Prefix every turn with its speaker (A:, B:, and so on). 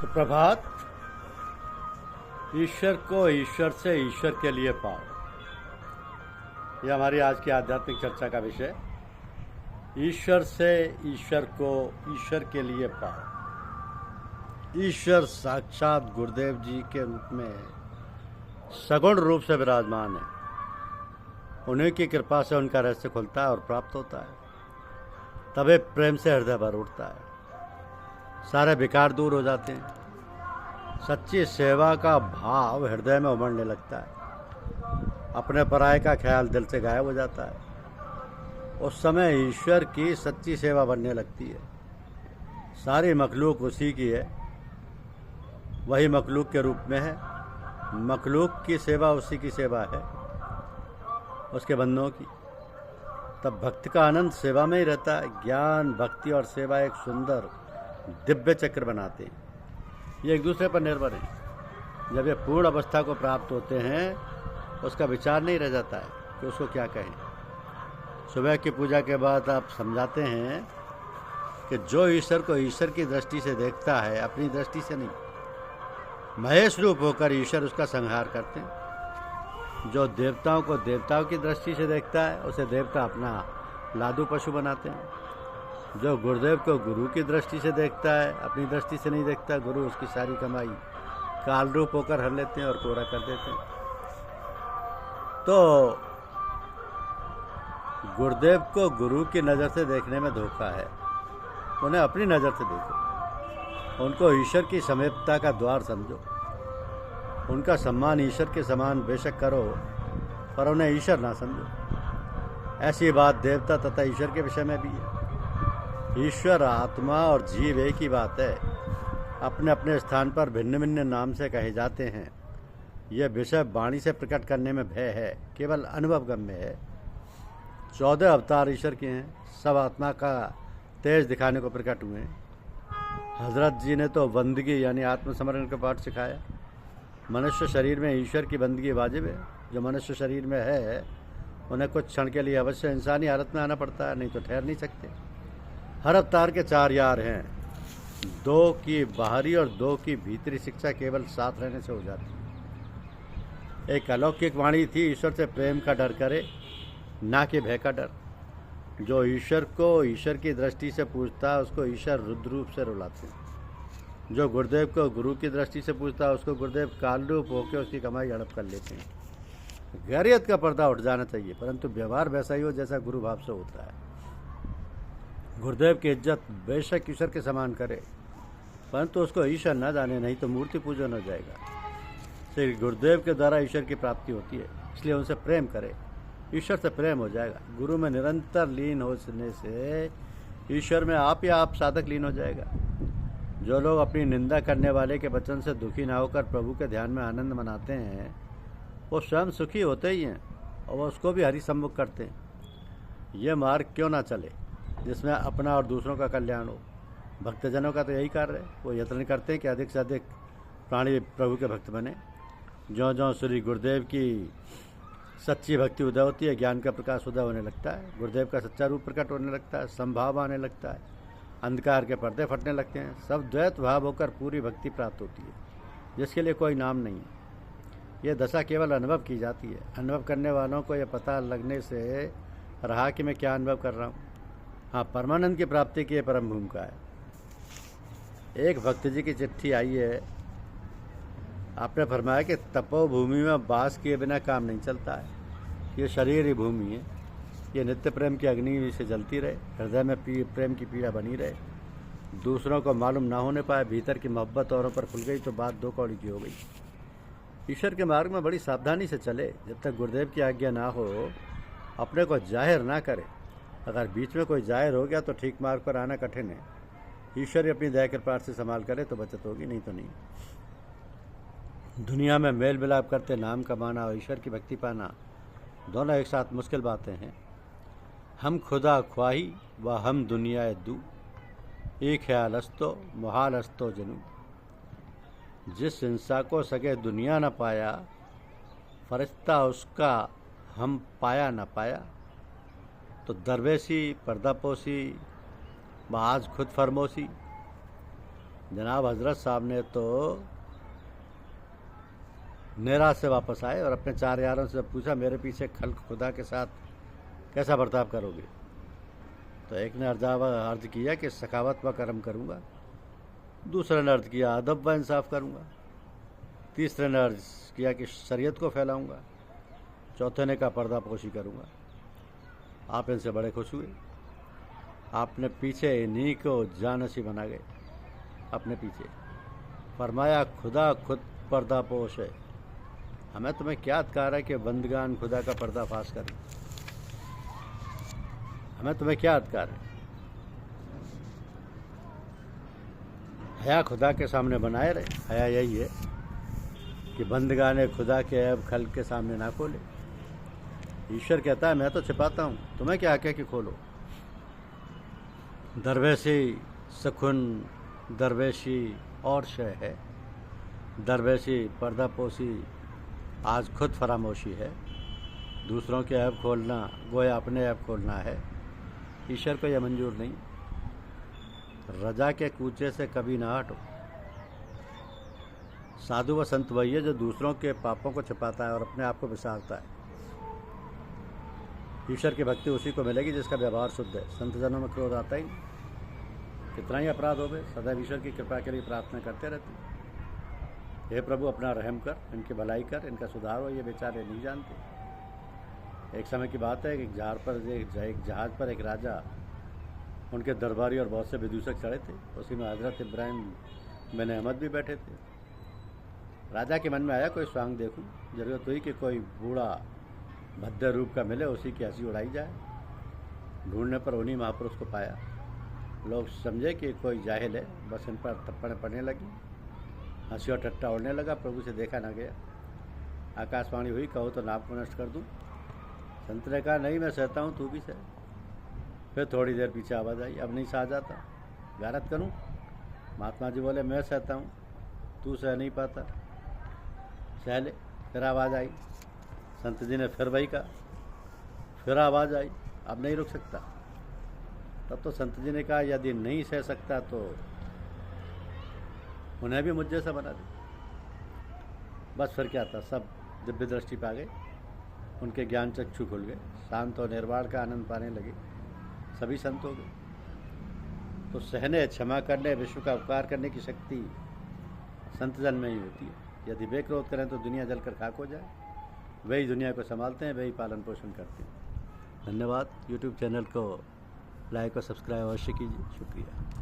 A: सुप्रभात। ईश्वर को ईश्वर से ईश्वर के लिए पाओ, यह हमारी आज की आध्यात्मिक चर्चा का विषय। ईश्वर से ईश्वर को ईश्वर के लिए पाओ। ईश्वर साक्षात गुरुदेव जी के रूप में सगुण रूप से विराजमान है। उन्हीं की कृपा से उनका रहस्य खुलता है और प्राप्त होता है, तबे प्रेम से हृदय भर उठता है, सारे विकार दूर हो जाते हैं, सच्ची सेवा का भाव हृदय में उमड़ने लगता है, अपने पराये का ख्याल दिल से गायब हो जाता है। उस समय ईश्वर की सच्ची सेवा बनने लगती है। सारी मखलूक उसी की है, वही मखलूक के रूप में है। मखलूक की सेवा उसी की सेवा है, उसके बंदों की। तब भक्त का आनंद सेवा में ही रहता है। ज्ञान, भक्ति और सेवा एक सुंदर दिव्य चक्र बनाते हैं। ये एक दूसरे पर निर्भर हैं। जब ये पूर्ण अवस्था को प्राप्त होते हैं, उसका विचार नहीं रह जाता है कि उसको क्या कहें। सुबह की पूजा के बाद आप समझाते हैं कि जो ईश्वर को ईश्वर की दृष्टि से देखता है, अपनी दृष्टि से नहीं, महेश रूप होकर ईश्वर उसका संहार करते हैं। जो देवताओं को देवताओं की दृष्टि से देखता है, उसे देवता अपना लादू पशु बनाते हैं। जो गुरुदेव को गुरु की दृष्टि से देखता है, अपनी दृष्टि से नहीं देखता, गुरु उसकी सारी कमाई काल रूप होकर हर लेते हैं और कोरा कर देते हैं। तो गुरुदेव को गुरु की नज़र से देखने में धोखा है। उन्हें अपनी नज़र से देखो, उनको ईश्वर की समीपता का द्वार समझो। उनका सम्मान ईश्वर के समान बेशक करो, पर उन्हें ईश्वर ना समझो। ऐसी बात देवता तथा ईश्वर के विषय में भी है। ईश्वर, आत्मा और जीव एक ही बात है, अपने अपने स्थान पर भिन्न भिन्न नाम से कहे जाते हैं। यह विषय वाणी से प्रकट करने में भय है, केवल अनुभव गम्य है। 14 अवतार ईश्वर के हैं, सब आत्मा का तेज दिखाने को प्रकट हुए हैं। हजरत जी ने तो बंदगी यानी आत्मसमरण का पाठ सिखाया। मनुष्य शरीर में ईश्वर की बंदगी वाजिब है। जो मनुष्य शरीर में है, उन्हें कुछ क्षण के लिए अवश्य इंसानी हालत में आना पड़ता है, नहीं तो ठहर नहीं सकते। हर अवतार के 4 यार हैं। 2 की बाहरी और 2 की भीतरी शिक्षा केवल साथ रहने से हो जाती है। एक अलौकिक वाणी थी, ईश्वर से प्रेम का डर करे, ना कि भय का डर। जो ईश्वर को ईश्वर की दृष्टि से पूछता है, उसको ईश्वर रुद्र रूप से रुलाते हैं। जो गुरुदेव को गुरु की दृष्टि से पूछता है, उसको गुरुदेव काल रूप होकर उसकी कमाई हड़प कर लेते हैं। गैरियत का पर्दा उठ जाना चाहिए, परंतु व्यवहार वैसा ही हो जैसा गुरु भाव से होता है। गुरुदेव की इज्जत बेशक ईश्वर के समान करे, परंतु उसको ईश्वर न जाने, नहीं तो मूर्ति पूजन हो जाएगा। श्री गुरुदेव के द्वारा ईश्वर की प्राप्ति होती है, इसलिए उनसे प्रेम करे, ईश्वर से प्रेम हो जाएगा। गुरु में निरंतर लीन होने से ईश्वर में आप ही आप साधक लीन हो जाएगा। जो लोग अपनी निंदा करने वाले के वचन से दुखी ना होकर प्रभु के ध्यान में आनंद मनाते हैं, वो स्वयं सुखी होते ही हैं और वो उसको भी हरि सम्मुख करते हैं। ये मार्ग क्यों ना चले जिसमें अपना और दूसरों का कल्याण हो। भक्तजनों का तो यही कार्य है। वो यत्न करते हैं कि अधिक से अधिक प्राणी प्रभु के भक्त बने। ज्यों ज्यों श्री गुरुदेव की सच्ची भक्ति उदय होती है, ज्ञान का प्रकाश उदय होने लगता है, गुरुदेव का सच्चा रूप प्रकट होने लगता है, संभाव आने लगता है, अंधकार के पर्दे फटने लगते हैं, सब द्वैत भाव होकर पूरी भक्ति प्राप्त होती है, जिसके लिए कोई नाम नहीं है। यह दशा केवल अनुभव की जाती है। अनुभव करने वालों को यह पता लगने से रहा कि मैं क्या अनुभव कर रहा हूँ। हाँ, परमानंद की प्राप्ति की यह परम भूमिका है। एक भक्त जी की चिट्ठी आई है। आपने फरमाया कि तपोभूमि में वास किए बिना काम नहीं चलता है। ये शरीर ही भूमि है, ये नित्य प्रेम की अग्नि से जलती रहे, हृदय में प्रेम की पीड़ा बनी रहे। दूसरों को मालूम ना होने पाए, भीतर की मोहब्बत औरों पर खुल गई तो बात 2 कौड़ी की हो गई। ईश्वर के मार्ग में बड़ी सावधानी से चले। जब तक गुरुदेव की आज्ञा ना हो, अपने को जाहिर ना करे। अगर बीच में कोई जाहिर हो गया तो ठीक मार्ग पर आना कठिन है। ईश्वर अपनी दया कृपा से संभाल करे तो बचत होगी, नहीं तो नहीं। दुनिया में मेल मिलाप करते नाम कमाना और ईश्वर की भक्ति पाना दोनों एक साथ मुश्किल बातें हैं। हम खुदा ख्वाही व हम दुनिया दू, एक ख्याल अस्तो मुहाल अस्तो जनू। जिस इंसा को सगे दुनिया न पाया, फरिश्ता उसका हम पाया न पाया। तो दरवेशी, पर्दापोशी, व आज खुद फरमोशी, जनाब हजरत साहब ने तो नेरा से वापस आए और अपने 4 यारों से पूछा, मेरे पीछे खल्क खुदा के साथ कैसा बर्ताव करोगे? तो एक ने अर्ज किया कि सखावत व करम करूँगा। दूसरे ने अर्ज किया अदब व इंसाफ करूँगा। तीसरे ने अर्ज किया कि शरीयत को फैलाऊँगा। चौथे ने कहा पर्दापोशी करूँगा। आप इनसे बड़े खुश हुए। आपने पीछे इन्हीं को जानसी बना गए। अपने पीछे फरमाया, खुदा खुद पर्दापोश है, हमें तुम्हें क्या अधिकार है कि बंदगान खुदा का पर्दाफाश करें? हमें तुम्हें क्या अधिकार है? हया खुदा के सामने बनाए रहे। हया यही है कि बंदगान खुदा के ऐब खल्क के सामने ना खोले। ईश्वर कहता है मैं तो छिपाता हूँ, तुम्हें क्या हक है कि खोलो? दरवेशी सखुन दरवेशी और शय है। दरवेशी पर्दापोशी आज खुद फरामोशी है। दूसरों के ऐब खोलना गोया अपने ऐब खोलना है। ईश्वर को यह मंजूर नहीं। रजा के कूचे से कभी ना हटो। साधु व संत वही है जो दूसरों के पापों को छिपाता है और अपने आप को विसारता है। ईश्वर की भक्ति उसी को मिलेगी जिसका व्यवहार शुद्ध है। संत जनों में क्रोध आता ही, कितना ही अपराध हो गए, सदैव ईश्वर की कृपा के लिए प्रार्थना करते रहते। हे प्रभु अपना रहम कर, इनकी भलाई कर, इनका सुधार हो, ये बेचारे नहीं जानते। एक समय की बात है कि एक जहाज़ पर एक राजा, उनके दरबारी और बहुत से विदूषक चढ़े थे। उसी में हज़रत इब्राहिम बिन अहमद भी बैठे थे। राजा के मन में आया कोई स्वांग देखूं। जरूरत हुई कि कोई बूढ़ा भद्दे रूप का मिले, उसी की हंसी उड़ाई जाए। ढूंढने पर उन्हीं महापुरुष को पाया। लोग समझे कि कोई जाहिल है, बस इन पर थप्पड़ें पड़ने लगी। हंसी और टट्टा उड़ने लगा। प्रभु से देखा न गया। आकाशवाणी हुई, कहो तो नाप को नष्ट कर दूं। संत ने कहा नहीं, मैं सहता हूँ, तू भी सह। फिर थोड़ी देर पीछे आवाज़ आई, अब नहीं सहा जाता, गारत करूँ? महात्मा जी बोले मैं सहता हूँ, तू सह नहीं पाता, सह ले। फिर आवाज़ आई। संत जी ने फिर वही कहा। फिर आवाज़ आई, अब नहीं रुक सकता। तब तो संत जी ने कहा यदि नहीं सह सकता तो उन्हें भी मुझ जैसा बना दे। बस फिर क्या था, सब दिव्य दृष्टि पा गए। उनके ज्ञान चक्षु खुल गए। शांत और निर्वाण का आनंद पाने लगे। सभी संत हो गए। तो सहने, क्षमा करने, विश्व का उपकार करने की शक्ति संत जन में ही होती है। यदि वे क्रोध करें तो दुनिया जलकर खाक हो जाए। वही दुनिया को संभालते हैं, वही पालन पोषण करते हैं। धन्यवाद। यूट्यूब चैनल को लाइक और सब्सक्राइब अवश्य कीजिए। शुक्रिया।